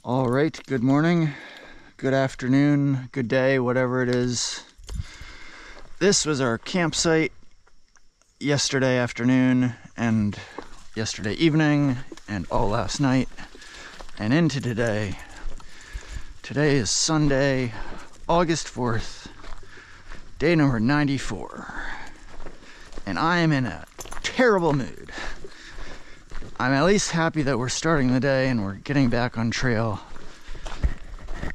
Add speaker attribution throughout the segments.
Speaker 1: All right, good morning, good afternoon, good day, whatever it is. This was our campsite yesterday afternoon and yesterday evening and all last night and into today. Today is Sunday, August 4th, day number 94. And I am in a terrible mood. I'm at least happy that we're starting the day and we're getting back on trail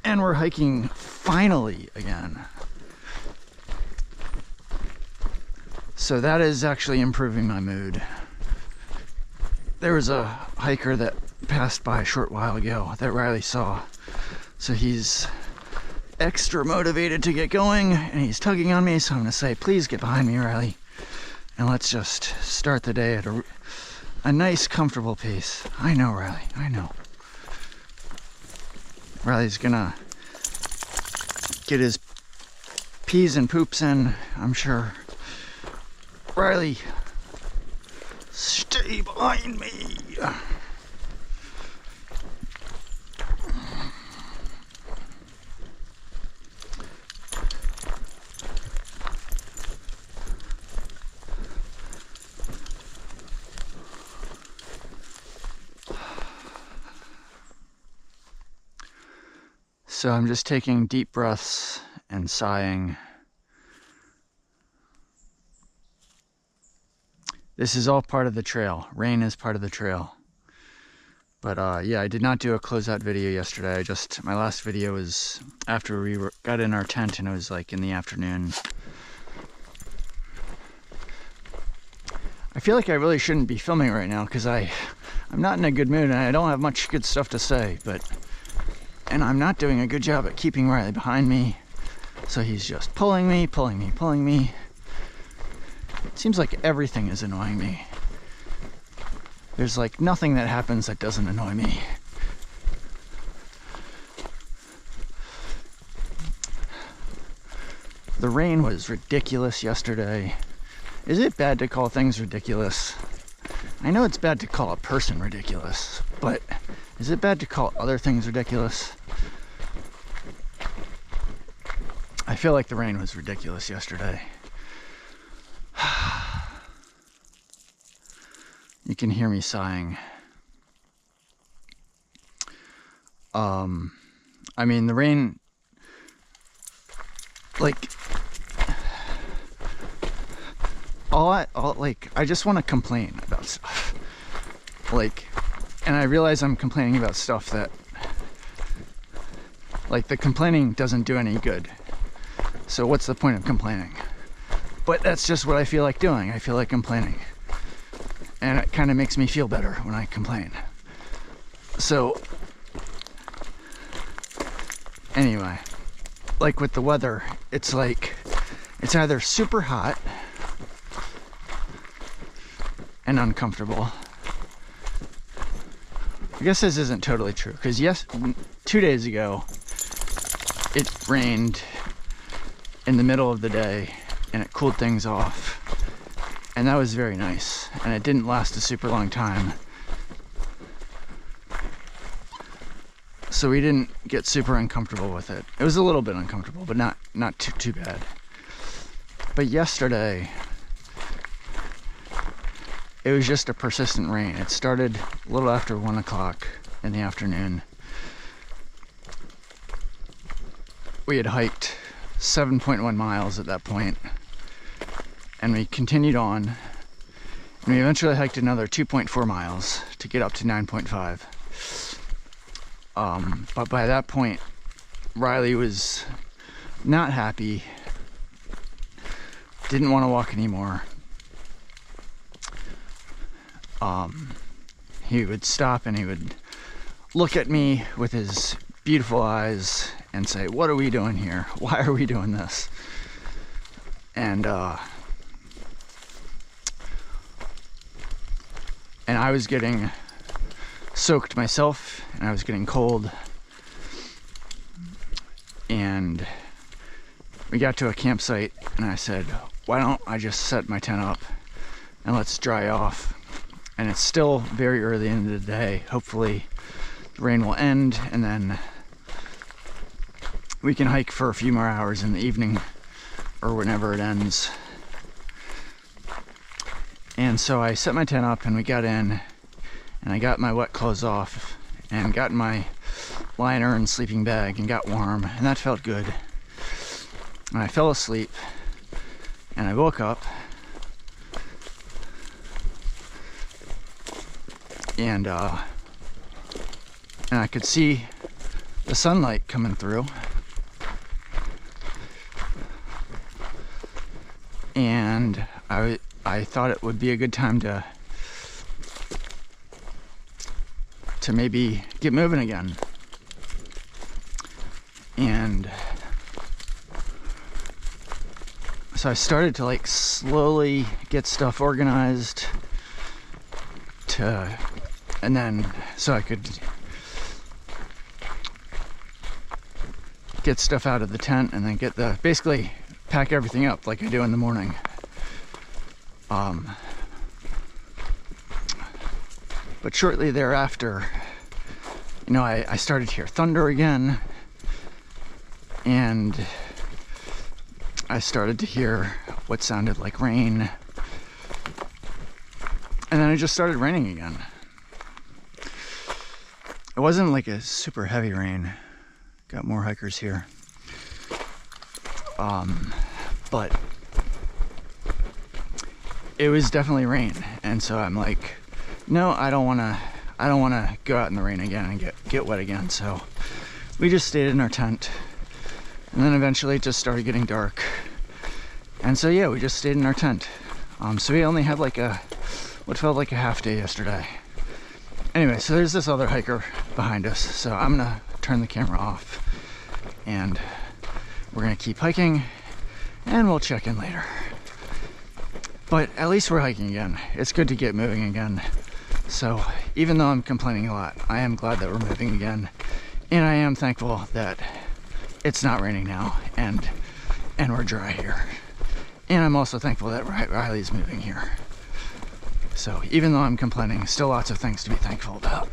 Speaker 1: and we're hiking finally again. So that is actually improving my mood. There was a hiker that passed by a short while ago that Riley saw. So he's extra motivated to get going and he's tugging on me. So I'm gonna say, please get behind me, Riley. And let's just start the day at a nice, comfortable pace. I know, Riley, I know. Riley's gonna get his pees and poops in, I'm sure. Riley, stay behind me. So I'm just taking deep breaths and sighing. This is all part of the trail. Rain is part of the trail. But yeah, I did not do a closeout video yesterday. My last video was after we got in our tent and it was like in the afternoon. I feel like I really shouldn't be filming right now because I'm not in a good mood and I don't have much good stuff to say, and I'm not doing a good job at keeping Riley behind me. So he's just pulling me. It seems like everything is annoying me. There's like nothing that happens that doesn't annoy me. The rain was ridiculous yesterday. Is it bad to call things ridiculous? I know it's bad to call a person ridiculous, but is it bad to call other things ridiculous? I feel like the rain was ridiculous yesterday. You can hear me sighing. I mean, the rain, like, I just want to complain about stuff. And I realize I'm complaining about stuff that, the complaining doesn't do any good. So what's the point of complaining? But that's just what I feel like doing. I feel like complaining. And it kind of makes me feel better when I complain. So, anyway, with the weather, it's either super hot and uncomfortable. I guess this isn't totally true, because 2 days ago, it rained in the middle of the day and it cooled things off. And that was very nice. And it didn't last a super long time. So we didn't get super uncomfortable with it. It was a little bit uncomfortable, but not too bad. But yesterday, it was just a persistent rain. It started a little after 1 o'clock in the afternoon. We had hiked 7.1 miles at that point, and we continued on, and we eventually hiked another 2.4 miles to get up to 9.5. But by that point, Riley was not happy, didn't want to walk anymore. He would stop and he would look at me with his beautiful eyes and say, "What are we doing here? Why are we doing this?" And I was getting soaked myself, and I was getting cold. And we got to a campsite, and I said, why don't I just set my tent up and let's dry off. And it's still very early in the day. Hopefully the rain will end, and then we can hike for a few more hours in the evening or whenever it ends. And so I set my tent up and we got in, and I got my wet clothes off and got in my liner and sleeping bag and got warm, and that felt good. And I fell asleep and I woke up and I could see the sunlight coming through, and I thought it would be a good time to maybe get moving again. And so I started to like slowly get stuff organized and then so I could get stuff out of the tent and then basically pack everything up like I do in the morning. But shortly thereafter, you know, I started to hear thunder again, and I started to hear what sounded like rain, and then it just started raining again. It wasn't like a super heavy rain. Got more hikers here. But it was definitely rain, and so I'm like, no, I don't want to go out in the rain again and get wet again. So we just stayed in our tent, and then eventually it just started getting dark, and so yeah, we just stayed in our tent. So we only had like what felt like a half day yesterday. Anyway, so there's this other hiker behind us, so I'm gonna turn the camera off and we're gonna keep hiking, and we'll check in later. But at least we're hiking again. It's good to get moving again. So even though I'm complaining a lot, I am glad that we're moving again, and I am thankful that it's not raining now and we're dry here. And I'm also thankful that Riley's moving here. So even though I'm complaining, still lots of things to be thankful about.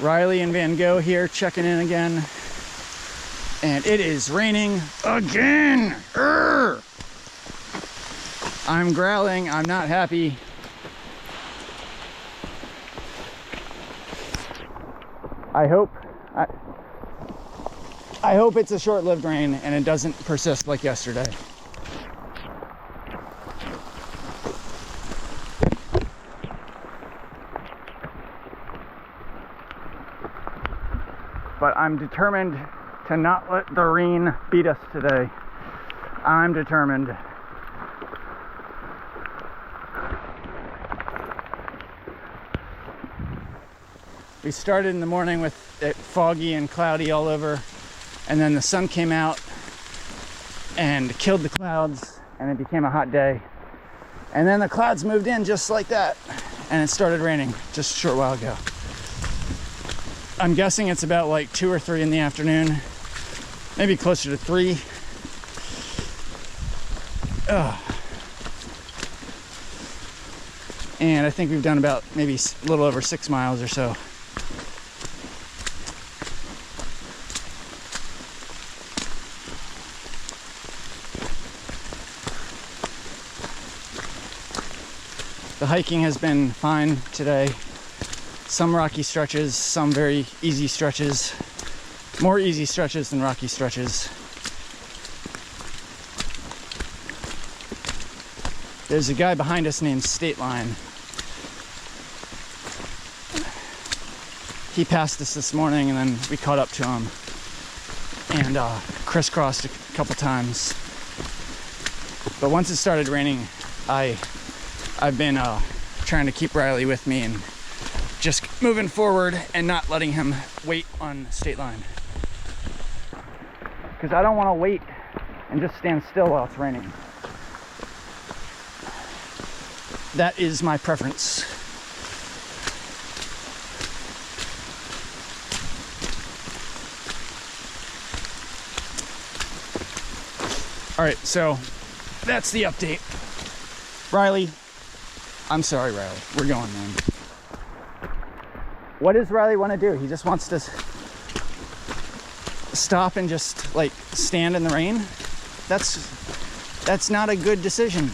Speaker 1: Riley and Van Gogh here checking in again. And it is raining again. Urgh! I'm growling, I'm not happy. I hope it's a short-lived rain and it doesn't persist like yesterday. But I'm determined to not let the rain beat us today. I'm determined. We started in the morning with it foggy and cloudy all over, and then the sun came out and killed the clouds, and it became a hot day. And then the clouds moved in just like that, and it started raining just a short while ago. I'm guessing it's about like 2 or 3 in the afternoon, maybe closer to 3. And I think we've done about maybe a little over 6 miles or so. The hiking has been fine today. Some rocky stretches, some very easy stretches. More easy stretches than rocky stretches. There's a guy behind us named State Line. He passed us this morning and then we caught up to him and crisscrossed a couple times. But once it started raining, I've been trying to keep Riley with me and just moving forward and not letting him wait on State Line. Because I don't want to wait and just stand still while it's raining. That is my preference. All right, so that's the update. Riley I'm sorry, Riley. We're going, man. What does Riley want to do? He just wants to stop and just like stand in the rain. That's not a good decision.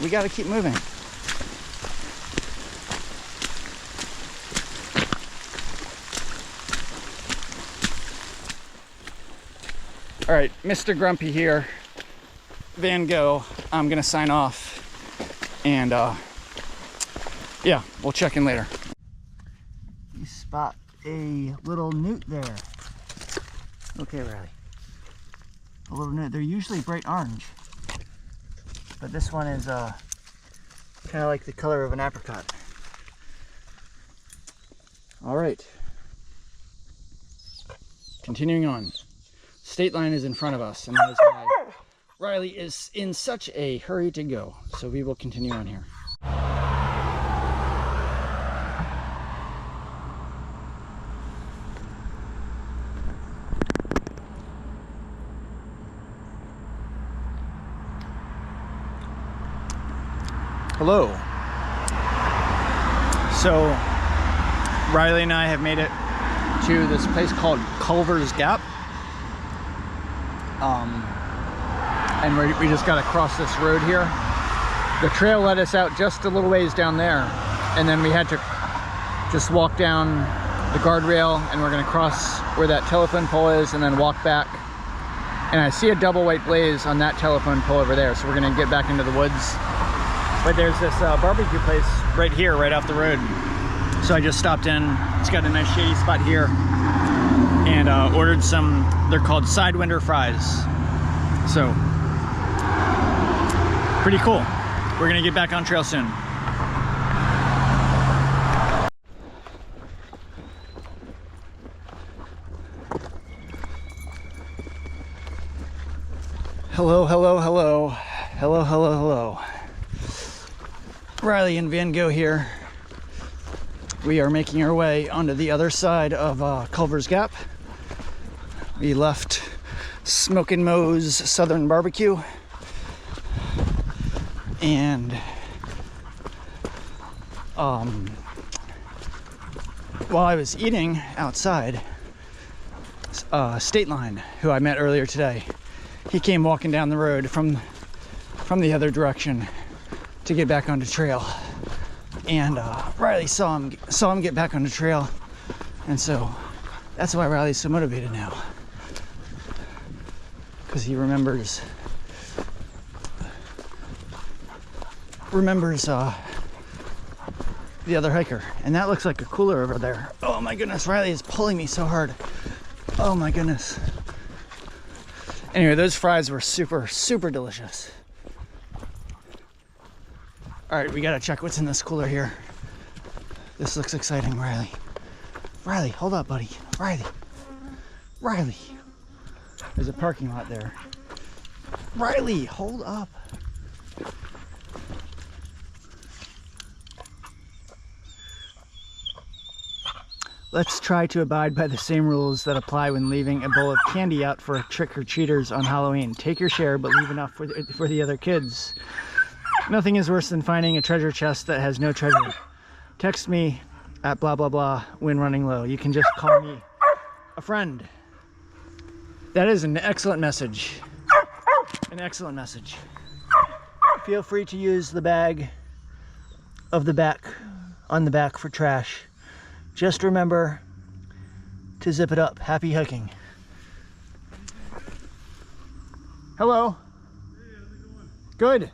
Speaker 1: We got to keep moving. All right, Mr. Grumpy here, Van Gogh. I'm gonna sign off, and yeah, we'll check in later. You spot a little newt there. Okay, Riley. A little newt. They're usually bright orange, but this one is kind of like the color of an apricot. All right. Continuing on. State line is in front of us, and that is why Riley is in such a hurry to go. So we will continue on here. Hello. So Riley and I have made it to this place called Culver's Gap. And we just got to cross this road here. The trail led us out just a little ways down there, and then we had to just walk down the guardrail, and we're going to cross where that telephone pole is and then walk back. And I see a double white blaze on that telephone pole over there, so we're going to get back into the woods. But there's this barbecue place right here, right off the road. So I just stopped in. It's got a nice shady spot here, and ordered some, they're called Sidewinder fries. So, pretty cool. We're gonna get back on trail soon. Hello, hello, hello. Hello, hello, hello. Riley and Van Gogh here. We are making our way onto the other side of Culver's Gap. We left Smokin' Moe's Southern Barbecue, and while I was eating outside, State Line, who I met earlier today, he came walking down the road from the other direction to get back on the trail, and Riley saw him get back on the trail, and so that's why Riley's so motivated now. Because he remembers the other hiker. And that looks like a cooler over there. Oh my goodness, Riley is pulling me so hard. Oh my goodness. Anyway, those fries were super, super delicious. All right, we gotta check what's in this cooler here. This looks exciting, Riley. Riley, hold up, buddy. Riley. There's a parking lot there. Riley, hold up. Let's try to abide by the same rules that apply when leaving a bowl of candy out for trick-or-treaters on Halloween. Take your share, but leave enough for the other kids. Nothing is worse than finding a treasure chest that has no treasure. Text me at blah blah blah when running low. You can just call me a friend. That is an excellent message. An excellent message. Feel free to use the bag on the back for trash. Just remember to zip it up. Happy hiking. Hello.
Speaker 2: Hey, how's it going?
Speaker 1: Good.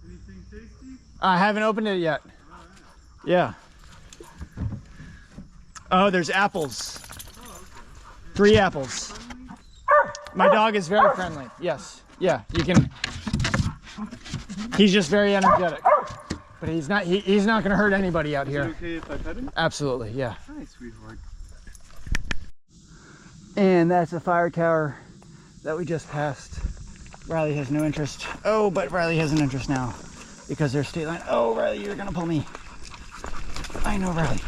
Speaker 2: Anything tasty?
Speaker 1: I haven't opened it yet.
Speaker 2: All right.
Speaker 1: Yeah. Oh, there's apples.
Speaker 2: Oh, okay.
Speaker 1: 3 apples. My dog is very friendly. Yes. Yeah, you can. He's just very energetic. But he's not going to hurt anybody out here.
Speaker 2: Is it okay if I pet him?
Speaker 1: Absolutely, yeah.
Speaker 2: Hi, sweetheart.
Speaker 1: And that's a fire tower that we just passed. Riley has no interest. Oh, but Riley has an interest now because there's state line. Oh, Riley, you're going to pull me. I know, Riley.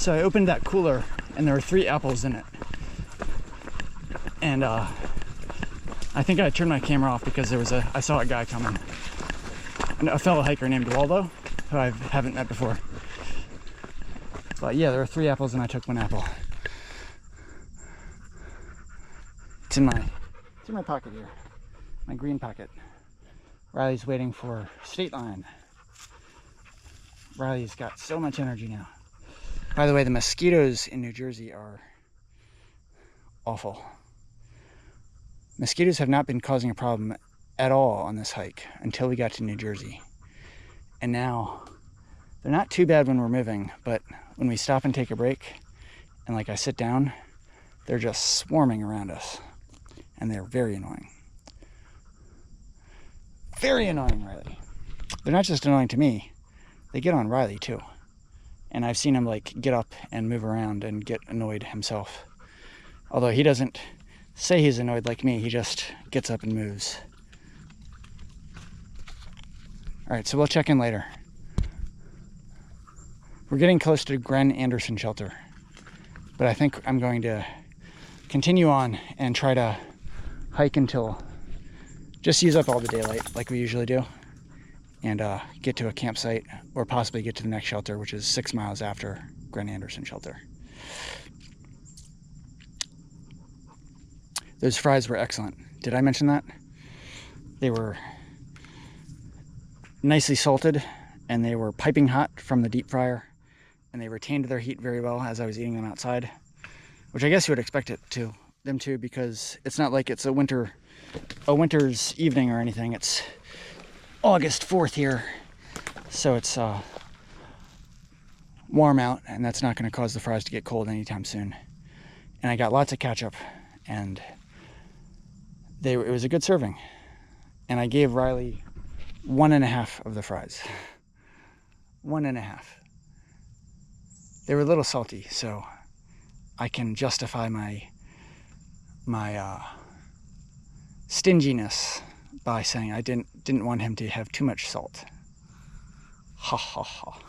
Speaker 1: So I opened that cooler and there were 3 apples in it. And I think I turned my camera off because I saw a guy coming. A fellow hiker named Waldo, who I haven't met before. But yeah, there were 3 apples and I took 1 apple. It's in my pocket here. My green pocket. Riley's waiting for state line. Riley's got so much energy now. By the way, the mosquitoes in New Jersey are awful. Mosquitoes have not been causing a problem at all on this hike until we got to New Jersey. And now, they're not too bad when we're moving, but when we stop and take a break, and like I sit down, they're just swarming around us. And they're very annoying. Very annoying, Riley. They're not just annoying to me, they get on Riley too. And I've seen him like get up and move around and get annoyed himself. Although he doesn't say he's annoyed like me, he just gets up and moves. All right, so we'll check in later. We're getting close to Gren Anderson Shelter, but I think I'm going to continue on and try to hike until, just use up all the daylight like we usually do, and get to a campsite or possibly get to the next shelter, which is 6 miles after Gren Anderson Shelter. Those fries were excellent. Did I mention that? They were nicely salted and they were piping hot from the deep fryer, and they retained their heat very well as I was eating them outside, which I guess you would expect them to, because it's not like it's a winter's evening or anything. It's August 4th here, so it's warm out, and that's not going to cause the fries to get cold anytime soon. And I got lots of ketchup, and it was a good serving. And I gave Riley 1.5 of the fries. 1.5. They were a little salty, so I can justify my stinginess by saying I didn't want him to have too much salt. Ha ha ha.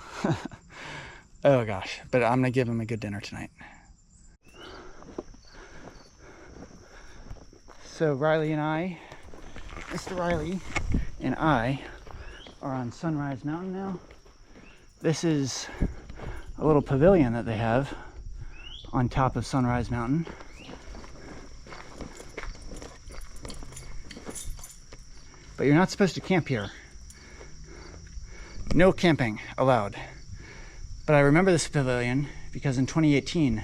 Speaker 1: Oh gosh, but I'm gonna give him a good dinner tonight. So Riley and I, Mr. Riley and I, are on Sunrise Mountain now. This is a little pavilion that they have on top of Sunrise Mountain. But you're not supposed to camp here. No camping allowed. But I remember this pavilion because in 2018,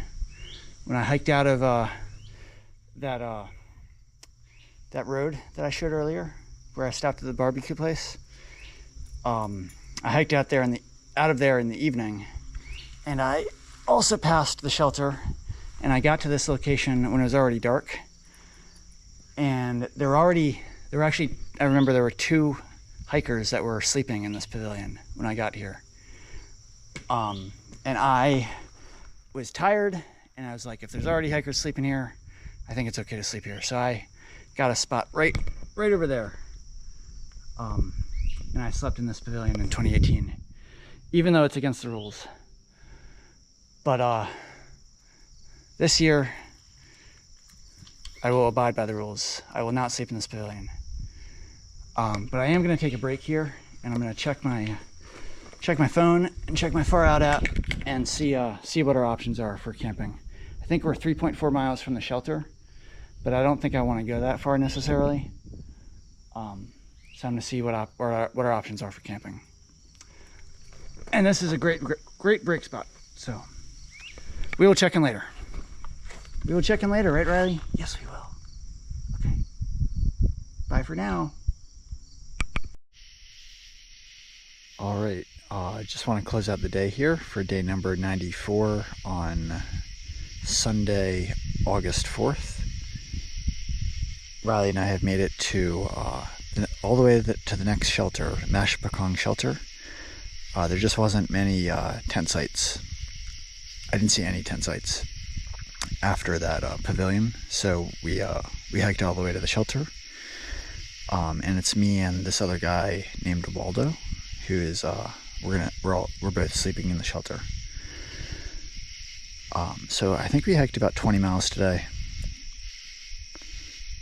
Speaker 1: when I hiked out of that road that I showed earlier, where I stopped at the barbecue place, I hiked out of there in the evening, and I also passed the shelter, and I got to this location when it was already dark, and I remember there were 2 hikers that were sleeping in this pavilion when I got here. And I was tired, and I was like, if there's already hikers sleeping here, I think it's okay to sleep here. So I got a spot right over there. And I slept in this pavilion in 2018, even though it's against the rules. But this year, I will abide by the rules. I will not sleep in this pavilion. But I am going to take a break here, and I'm going to check my phone and check my Far Out app and see what our options are for camping. I think we're 3.4 miles from the shelter, but I don't think I want to go that far necessarily. So I'm going to see what our options are for camping. And this is a great break spot. So we will check in later. We will check in later, right, Riley? Yes, we will. Okay. Bye for now. All right. I just want to close out the day here for day number 94 on Sunday, August 4th. Riley and I have made it to all the way to the next shelter, Mashipacong Shelter. There just wasn't many tent sites. I didn't see any tent sites after that pavilion, so we hiked all the way to the shelter. And it's me and this other guy named Waldo, who is we're both sleeping in the shelter. So I think we hiked about 20 miles today,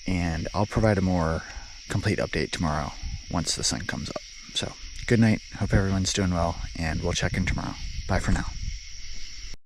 Speaker 1: and I'll provide a more complete update tomorrow once the sun comes up. So good night, hope everyone's doing well, and we'll check in tomorrow. Bye for now.